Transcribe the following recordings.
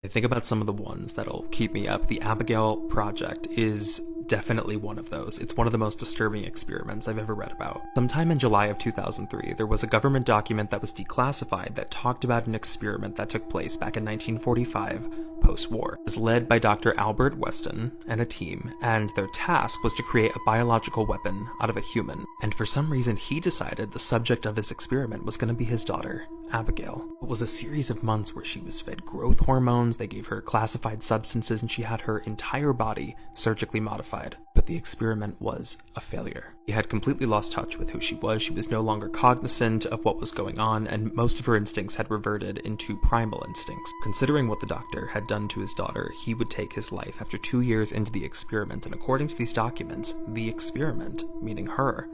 I think about some of the ones that'll keep me up. The Abigail Project is definitely one of those. It's one of the most disturbing experiments I've ever read about. Sometime in July of 2003, there was a government document that was declassified that talked about an experiment that took place back in 1945, post-war. It was led by Dr. Albert Weston and a team, and their task was to create a biological weapon out of a human. And for some reason, he decided the subject of his experiment was going to be his daughter, Abigail. It was a series of months where she was fed growth hormones, they gave her classified substances, and she had her entire body surgically modified. But the experiment was a failure. She had completely lost touch with who she was no longer cognizant of what was going on, and most of her instincts had reverted into primal instincts. Considering what the doctor had done to his daughter, he would take his life after 2 years into the experiment, and according to these documents, the experiment, meaning her,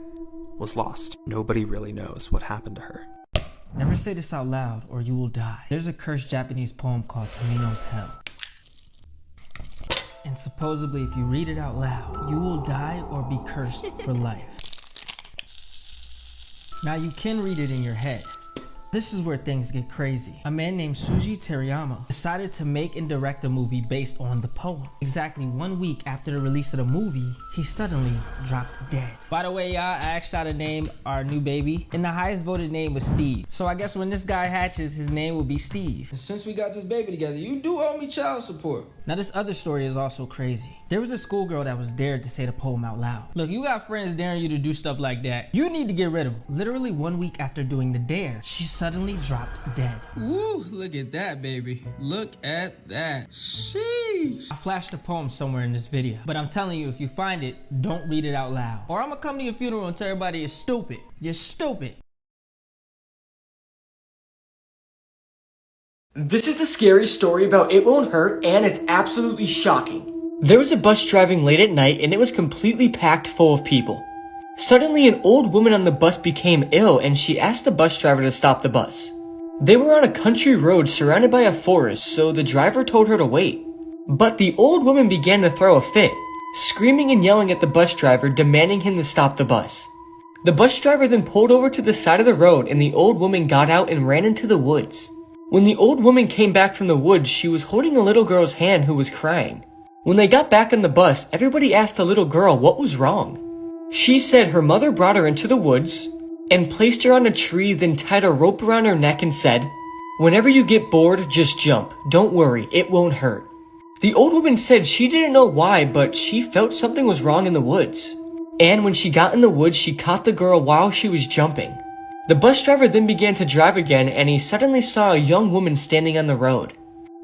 was lost. Nobody really knows what happened to her. Never say this out loud or you will die. There's a cursed Japanese poem called Tomino's Hell. And supposedly if you read it out loud, you will die or be cursed for life. Now you can read it in your head. This is where things get crazy. A man named Suji Terayama decided to make and direct a movie based on the poem. Exactly 1 week after the release of the movie, he suddenly dropped dead. By the way, y'all, I asked y'all to name our new baby, and the highest voted name was Steve. So I guess when this guy hatches, his name will be Steve. And since we got this baby together, you do owe me child support. Now this other story is also crazy. There was a schoolgirl that was dared to say the poem out loud. Look, you got friends daring you to do stuff like that. You need to get rid of them. Literally 1 week after doing the dare, she suddenly dropped dead. Ooh, look at that, baby. Look at that. Sheesh. I flashed the poem somewhere in this video, but I'm telling you, if you find it, don't read it out loud. Or I'm gonna come to your funeral and tell everybody you're stupid. You're stupid. This is a scary story about It Won't Hurt, and it's absolutely shocking. There was a bus driving late at night and it was completely packed full of people. Suddenly an old woman on the bus became ill and she asked the bus driver to stop the bus. They were on a country road surrounded by a forest, so the driver told her to wait. But the old woman began to throw a fit, screaming and yelling at the bus driver, demanding him to stop the bus. The bus driver then pulled over to the side of the road and the old woman got out and ran into the woods. When the old woman came back from the woods, she was holding a little girl's hand who was crying. When they got back on the bus, everybody asked the little girl what was wrong. She said her mother brought her into the woods and placed her on a tree, then tied a rope around her neck and said, "Whenever you get bored, just jump. Don't worry, it won't hurt." The old woman said she didn't know why, but she felt something was wrong in the woods. And when she got in the woods, she caught the girl while she was jumping. The bus driver then began to drive again and he suddenly saw a young woman standing on the road.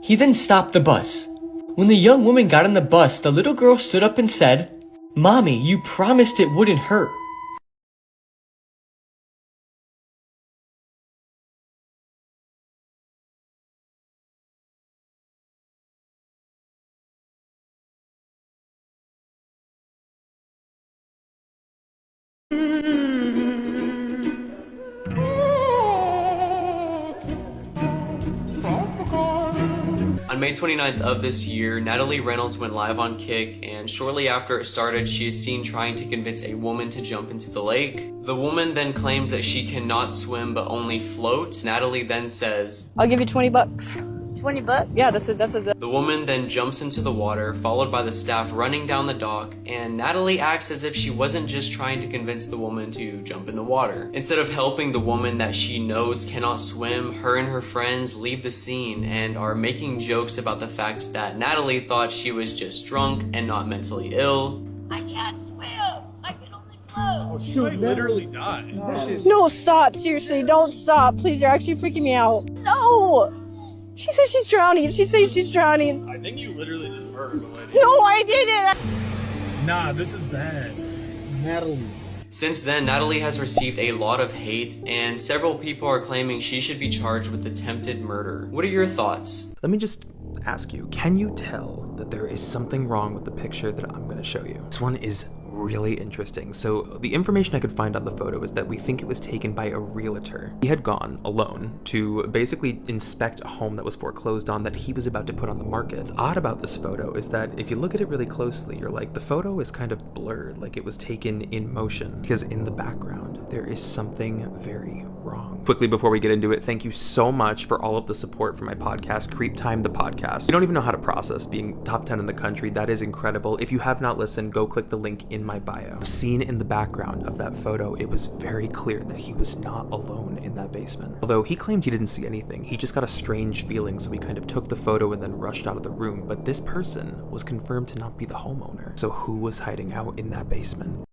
He then stopped the bus. When the young woman got on the bus, the little girl stood up and said, "Mommy, you promised it wouldn't hurt." On May 29th of this year, Natalie Reynolds went live on Kick, and shortly after it started, she is seen trying to convince a woman to jump into the lake. The woman then claims that she cannot swim but only float. Natalie then says, "I'll give you 20 bucks. 20 bucks? Yeah, that's a. The woman then jumps into the water, followed by the staff running down the dock, and Natalie acts as if she wasn't just trying to convince the woman to jump in the water. Instead of helping the woman that she knows cannot swim, her and her friends leave the scene and are making jokes about the fact that Natalie thought she was just drunk and not mentally ill. I can't swim. I can only float. Oh, she might literally die. No, stop. Seriously, don't stop. Please, you're actually freaking me out. No! She said she's drowning. She said she's drowning. I think you literally just murdered the lady. No, I didn't. Nah, this is bad. Natalie. Since then, Natalie has received a lot of hate, and several people are claiming she should be charged with attempted murder. What are your thoughts? Let me just ask you, can you tell that there is something wrong with the picture that I'm going to show you? This one is really interesting. So the information I could find on the photo is that we think it was taken by a realtor. He had gone alone to basically inspect a home that was foreclosed on that he was about to put on the market. What's odd about this photo is that if you look at it really closely, you're like, the photo is kind of blurred, like it was taken in motion, because in the background there is something very wrong. Quickly before we get into it, thank you so much for all of the support for my podcast, Creep Time the Podcast. You don't even know how to process being top 10 in the country. That is incredible. If you have not listened, go click the link in my bio. Seen in the background of that photo, it was very clear that he was not alone in that basement. Although he claimed he didn't see anything, he just got a strange feeling, so he kind of took the photo and then rushed out of the room. But this person was confirmed to not be the homeowner. So who was hiding out in that basement?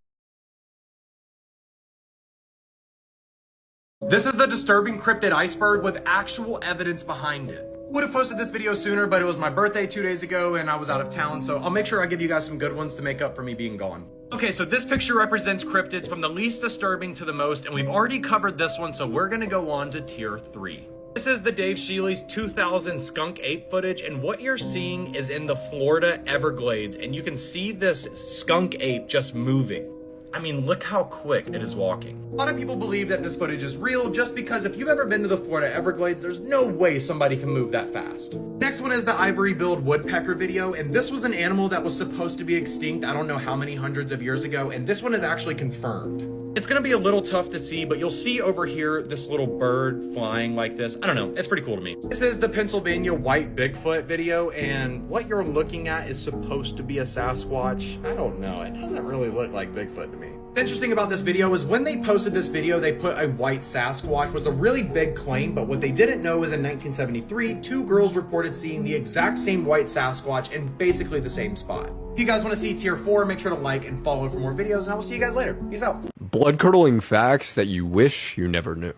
This is the disturbing cryptid iceberg with actual evidence behind it. Would have posted this video sooner, but it was my birthday 2 days ago and I was out of town, so I'll make sure I give you guys some good ones to make up for me being gone. Okay, so this picture represents cryptids from the least disturbing to the most, and we've already covered this one, so we're gonna go on to tier 3. This is the Dave Shealy's 2000 skunk ape footage, and what you're seeing is in the Florida Everglades, and you can see this skunk ape just moving. I mean, look how quick it is walking. A lot of people believe that this footage is real just because if you've ever been to the Florida Everglades, there's no way somebody can move that fast. Next one is the ivory-billed woodpecker video, and this was an animal that was supposed to be extinct I don't know how many hundreds of years ago, and this one is actually confirmed. It's gonna be a little tough to see, but you'll see over here this little bird flying like this. I don't know, it's pretty cool to me. This is the Pennsylvania white Bigfoot video, and what you're looking at is supposed to be a Sasquatch. I don't know, it doesn't really look like Bigfoot to me. Interesting about this video is when they posted this video, they put a white Sasquatch, was a really big claim, but what they didn't know is in 1973, 2 girls reported seeing the exact same white Sasquatch in basically the same spot. If you guys want to see tier 4, make sure to like and follow for more videos, and I will see you guys later. Peace out. Blood-curdling facts that you wish you never knew.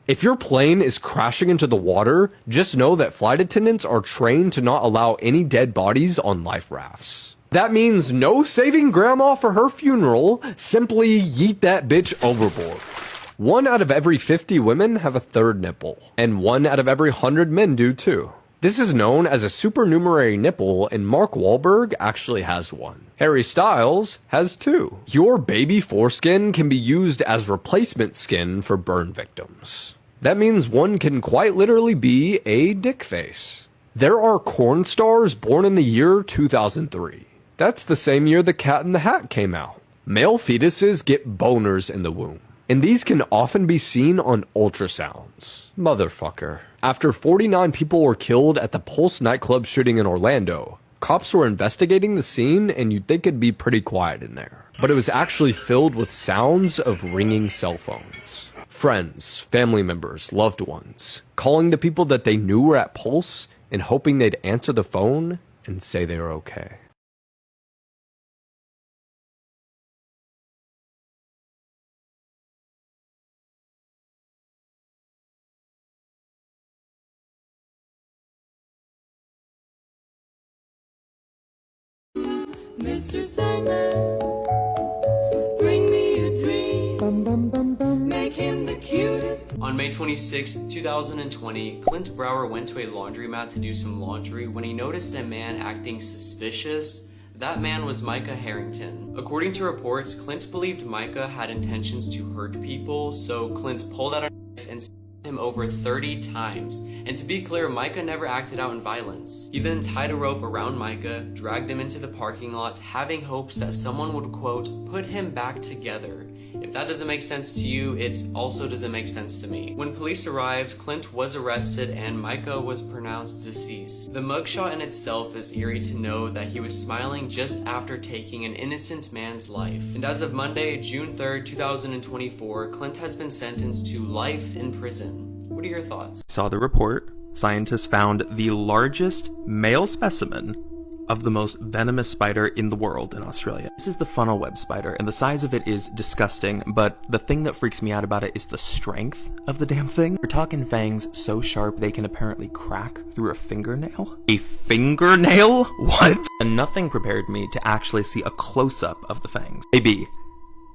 If your plane is crashing into the water, just know that flight attendants are trained to not allow any dead bodies on life rafts. That means no saving grandma for her funeral, simply yeet that bitch overboard. 1 out of every 50 women have a third nipple, and 1 out of every 100 men do too. This is known as a supernumerary nipple, and Mark Wahlberg actually has one. Harry Styles has 2. Your baby foreskin can be used as replacement skin for burn victims. That means one can quite literally be a dick face. There are corn stars born in the year 2003. That's the same year The Cat in the Hat came out. Male fetuses get boners in the womb, and these can often be seen on ultrasounds. Motherfucker. After 49 people were killed at the Pulse nightclub shooting in Orlando, cops were investigating the scene, and you'd think it'd be pretty quiet in there. But it was actually filled with sounds of ringing cell phones. Friends, family members, loved ones, calling the people that they knew were at Pulse and hoping they'd answer the phone and say they were okay. Mr. Simon, bring me a dream. Bum, bum, bum, bum. Make him the cutest. On May 26, 2020, Clint Brower went to a laundromat to do some laundry when he noticed a man acting suspicious. That man was Micah Harrington. According to reports, Clint believed Micah had intentions to hurt people, so Clint pulled out a knife and stabbed him over 30 times. And to be clear, Micah never acted out in violence. He then tied a rope around Micah, dragged him into the parking lot, having hopes that someone would, quote, put him back together. If that doesn't make sense to you, it also doesn't make sense to me. When police arrived, Clint was arrested and Micah was pronounced deceased. The mugshot in itself is eerie to know that he was smiling just after taking an innocent man's life. And as of Monday, June 3rd, 2024, Clint has been sentenced to life in prison. What are your thoughts? Saw the report. Scientists found the largest male specimen of the most venomous spider in the world in Australia. This is the funnel web spider, and the size of it is disgusting, but the thing that freaks me out about it is the strength of the damn thing. We're talking fangs so sharp they can apparently crack through a fingernail. A fingernail? What? And nothing prepared me to actually see a close-up of the fangs. Maybe.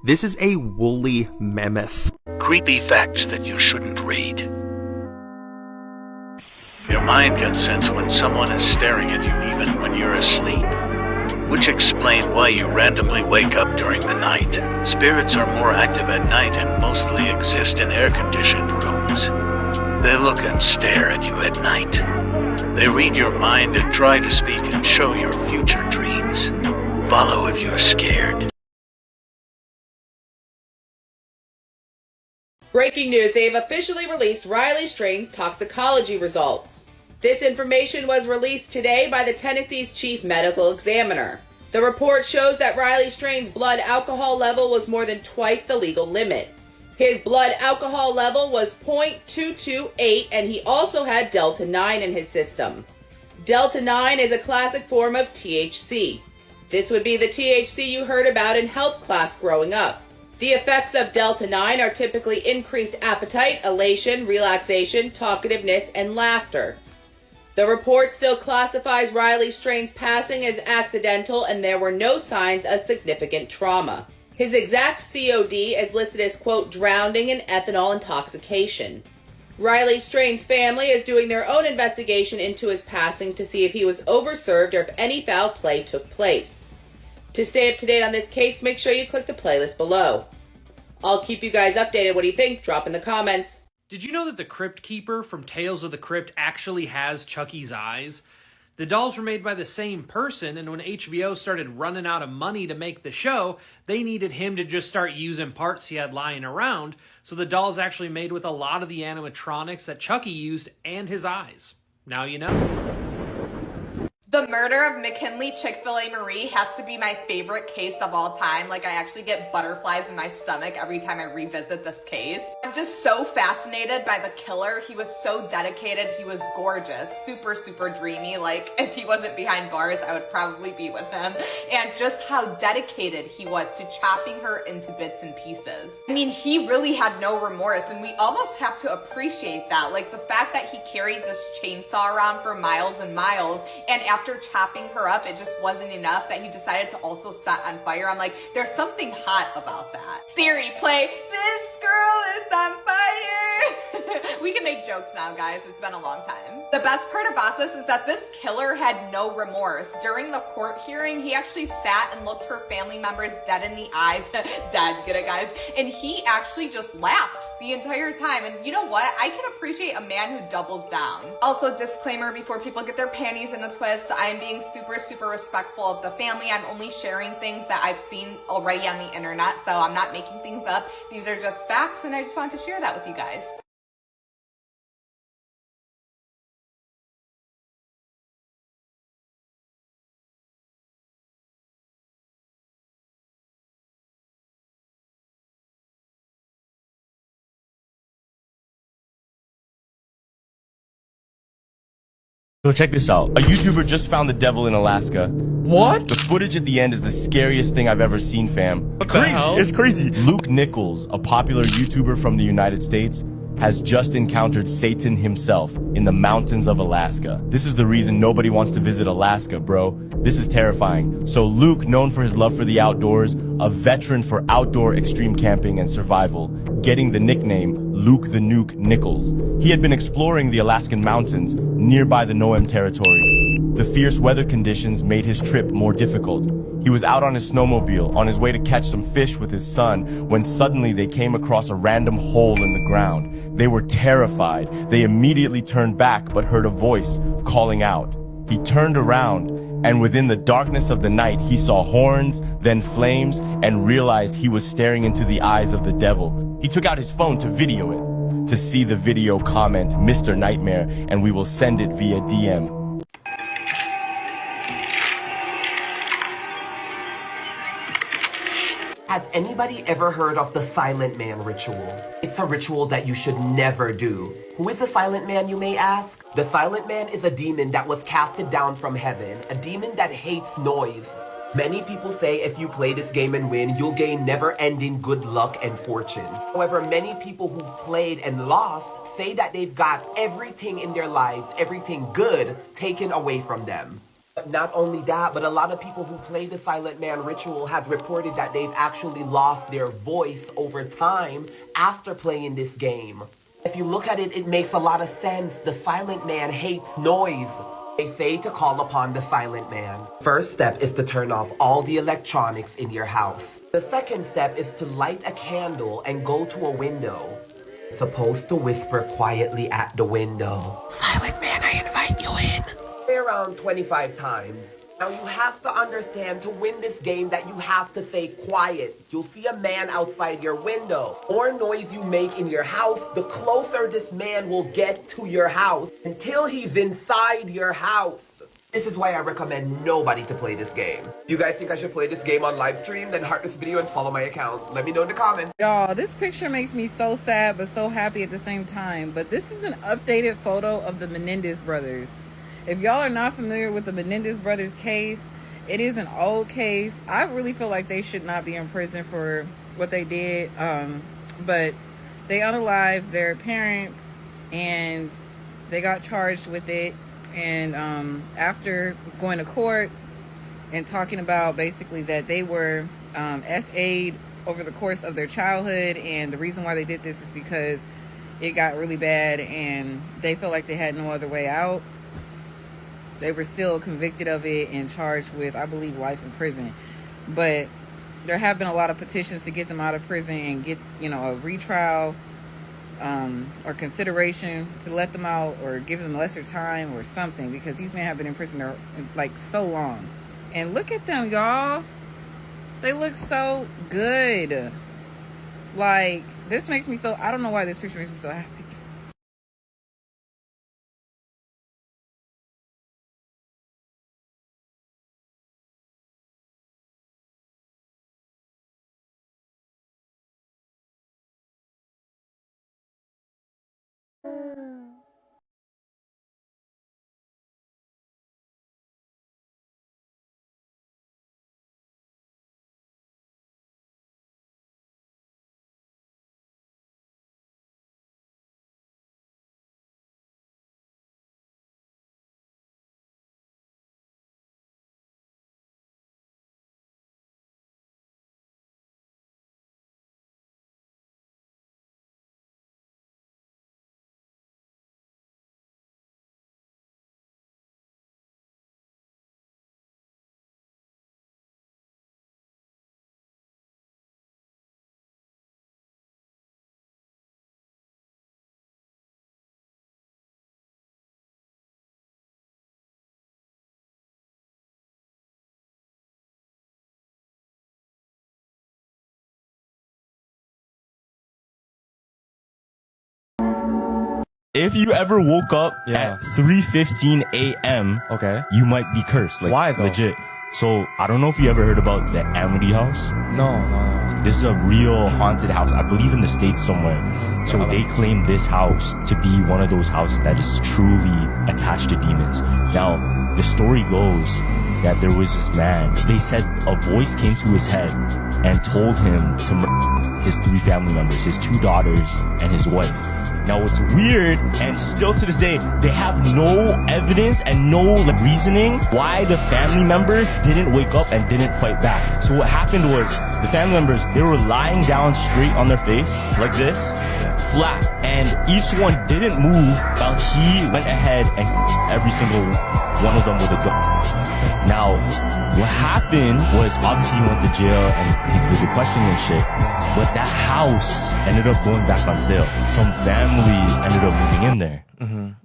This is a woolly mammoth. Creepy facts that you shouldn't read. Your mind gets sense when someone is staring at you even when you're asleep. which explain why you randomly wake up during the night. Spirits are more active at night and mostly exist in air-conditioned rooms. They look and stare at you at night. They read your mind and try to speak and show your future dreams. Follow if you're scared. Breaking news, they have officially released Riley Strain's toxicology results. This information was released today by the Tennessee's chief medical examiner. The report shows that Riley Strain's blood alcohol level was more than twice the legal limit. His blood alcohol level was 0.228, and he also had Delta-9 in his system. Delta-9 is a classic form of THC. This would be the THC you heard about in health class growing up. The effects of Delta-9 are typically increased appetite, elation, relaxation, talkativeness, and laughter. The report still classifies Riley Strain's passing as accidental, and there were no signs of significant trauma. His exact COD is listed as, quote, drowning in ethanol intoxication. Riley Strain's family is doing their own investigation into his passing to see if he was overserved or if any foul play took place. To stay up to date on this case, make sure you click the playlist below. I'll keep you guys updated. What do you think? Drop in the comments. Did you know that the Crypt Keeper from Tales of the Crypt actually has Chucky's eyes? The dolls were made by the same person, and when HBO started running out of money to make the show, they needed him to just start using parts he had lying around, so the doll's actually made with a lot of the animatronics that Chucky used and his eyes. Now you know. The murder of McKinley Chick-fil-A Marie has to be my favorite case of all time. Like, I actually get butterflies in my stomach every time I revisit this case. I'm just so fascinated by the killer. He was so dedicated. He was gorgeous. Super, super dreamy. Like, if he wasn't behind bars, I would probably be with him. And just how dedicated he was to chopping her into bits and pieces. I mean, he really had no remorse, and we almost have to appreciate that. Like, the fact that he carried this chainsaw around for miles and miles, and after chopping her up, it just wasn't enough that he decided to also set on fire. I'm like, there's something hot about that. Siri, play This Girl Is on Fire. We can make jokes now, guys. It's been a long time. The best part about this is that this killer had no remorse. During the court hearing, he actually sat and looked her family members dead in the eyes. Dead, get it, guys? And he actually just laughed the entire time. And you know what? I can appreciate a man who doubles down. Also, disclaimer before people get their panties in a twist, I'm being super, super respectful of the family. I'm only sharing things that I've seen already on the internet, so I'm not making things up. These are just facts, and I just wanted to share that with you guys. So check this out. A YouTuber just found the devil in Alaska. What? The footage at the end is the scariest thing I've ever seen, fam. It's crazy. It's crazy. Luke Nichols, a popular YouTuber from the United States, has just encountered Satan himself in the mountains of Alaska. This is the reason nobody wants to visit Alaska, bro. This is terrifying. So Luke, known for his love for the outdoors, a veteran for outdoor extreme camping and survival, getting the nickname Luke the Nuke Nichols. He had been exploring the Alaskan mountains nearby the Noam territory. The fierce weather conditions made his trip more difficult. He was out on his snowmobile on his way to catch some fish with his son when suddenly they came across a random hole in the ground. They were terrified. They immediately turned back but heard a voice calling out. He turned around, and within the darkness of the night he saw horns, then flames, and realized he was staring into the eyes of the devil. He took out his phone to video it. To see the video, comment Mr. Nightmare and we will send it via DM. Has anybody ever heard of the Silent Man ritual? It's a ritual that you should never do. Who is the Silent Man, you may ask? The Silent Man is a demon that was casted down from heaven, a demon that hates noise. Many people say if you play this game and win, you'll gain never-ending good luck and fortune. However, many people who've played and lost say that they've got everything in their lives, everything good, taken away from them. But not only that, but a lot of people who play the Silent Man ritual have reported that they've actually lost their voice over time after playing this game. If you look at it, it makes a lot of sense. The Silent Man hates noise. They say to call upon the silent man. First step is to turn off all the electronics in your house. The second step is to light a candle and go to a window. Supposed to whisper quietly at the window. Silent man, I invite you in. Say around 25 times. Now you have to understand, to win this game, that you have to say quiet. You'll see a man outside your window. The more noise you make in your house, the closer this man will get to your house until he's inside your house. This is why I recommend nobody to play this game. You guys think I should play this game on live stream? Then heart this video and follow my account. Let me know in the comments. Y'all, this picture makes me so sad but so happy at the same time. But this is an updated photo of the Menendez brothers. If y'all are not familiar with the Menendez brothers case, it is an old case. I really feel like they should not be in prison for what they did. But they unalived their parents and they got charged with it. And after going to court and talking about basically that they were SA'd over the course of their childhood, and the reason why they did this is because it got really bad and they felt like they had no other way out. They were still convicted of it and charged with, I believe, life in prison. But there have been a lot of petitions to get them out of prison and get, a retrial or consideration to let them out or give them lesser time or something, because these men have been in prison there like so long. And look at them, y'all. They look so good. Like, this makes me so, I don't know why this picture makes me so happy. If you ever woke up at 3:15 a.m., you might be cursed. Like, why though? Legit. So, I don't know if you ever heard about the Amity House. No. This is a real haunted house. I believe in the States somewhere. So they claim this house to be one of those houses that is truly attached to demons. Now, the story goes that there was this man. They said a voice came to his head and told him to murder his 3 family members, his 2 daughters and his wife. Now, what's weird, and still to this day, they have no evidence and no reasoning why the family members didn't wake up and didn't fight back. So what happened was, the family members, they were lying down straight on their face, like this, flat, and each one didn't move while he went ahead and every single one of them with a gun. Now, what happened was, obviously he went to jail and he did the questioning and shit, but that house ended up going back on sale. Some family ended up moving in there.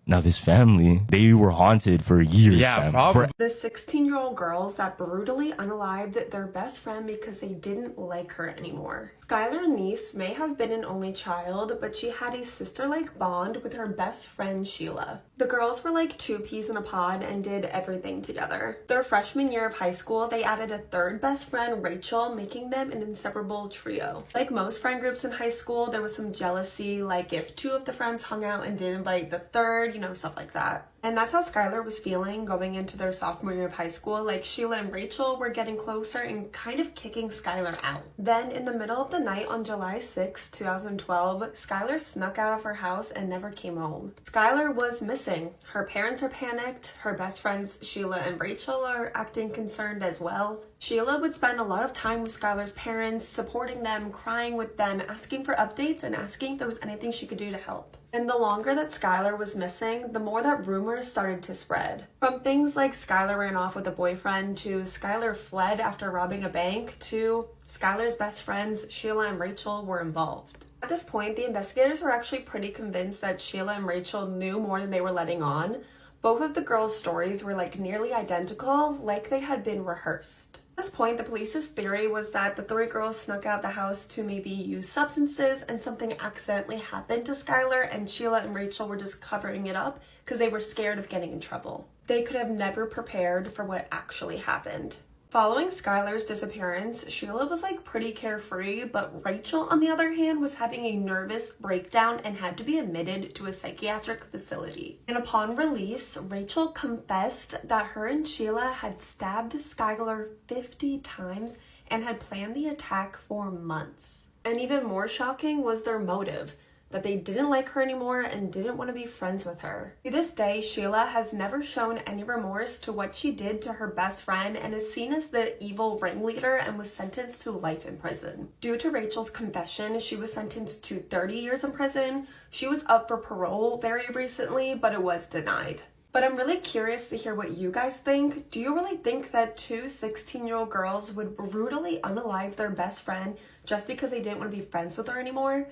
Now this family, they were haunted for years. Yeah, probably. The 16-year-old girls that brutally unalived their best friend because they didn't like her anymore. Skylar Neese may have been an only child, but she had a sister-like bond with her best friend Sheila. The girls were like 2 peas in a pod and did everything together. Their freshman year of high school, they added a 3rd best friend, Rachel, making them an inseparable trio. Like most friend groups in high school, there was some jealousy, like if 2 of the friends hung out and did invite the 3rd, stuff like that. And that's how Skylar was feeling going into their sophomore year of high school. Like, Sheila and Rachel were getting closer and kind of kicking Skylar out. Then in the middle of the night on July 6, 2012, Skylar snuck out of her house and never came home. Skylar was missing. Her parents are panicked. Her best friends Sheila and Rachel are acting concerned as well. Sheila would spend a lot of time with Skylar's parents, supporting them, crying with them, asking for updates, and asking if there was anything she could do to help. And the longer that Skylar was missing, the more that rumors started to spread. From things like Skylar ran off with a boyfriend, to Skylar fled after robbing a bank, to Skylar's best friends, Sheila and Rachel, were involved. At this point, the investigators were actually pretty convinced that Sheila and Rachel knew more than they were letting on. Both of the girls' stories were like nearly identical, like they had been rehearsed. At this point, the police's theory was that the three girls snuck out the house to maybe use substances and something accidentally happened to Skylar, and Sheila and Rachel were just covering it up because they were scared of getting in trouble. They could have never prepared for what actually happened. Following Skylar's disappearance, Sheila was like pretty carefree, but Rachel, on the other hand, was having a nervous breakdown and had to be admitted to a psychiatric facility. And upon release, Rachel confessed that her and Sheila had stabbed Skylar 50 times and had planned the attack for months. And even more shocking was their motive, that they didn't like her anymore and didn't want to be friends with her. To this day, Sheila has never shown any remorse to what she did to her best friend and is seen as the evil ringleader and was sentenced to life in prison. Due to Rachel's confession, she was sentenced to 30 years in prison. She was up for parole very recently, but it was denied. But I'm really curious to hear what you guys think. Do you really think that two 16-year-old girls would brutally unalive their best friend just because they didn't want to be friends with her anymore?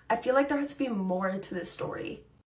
I feel like there has to be more to this story.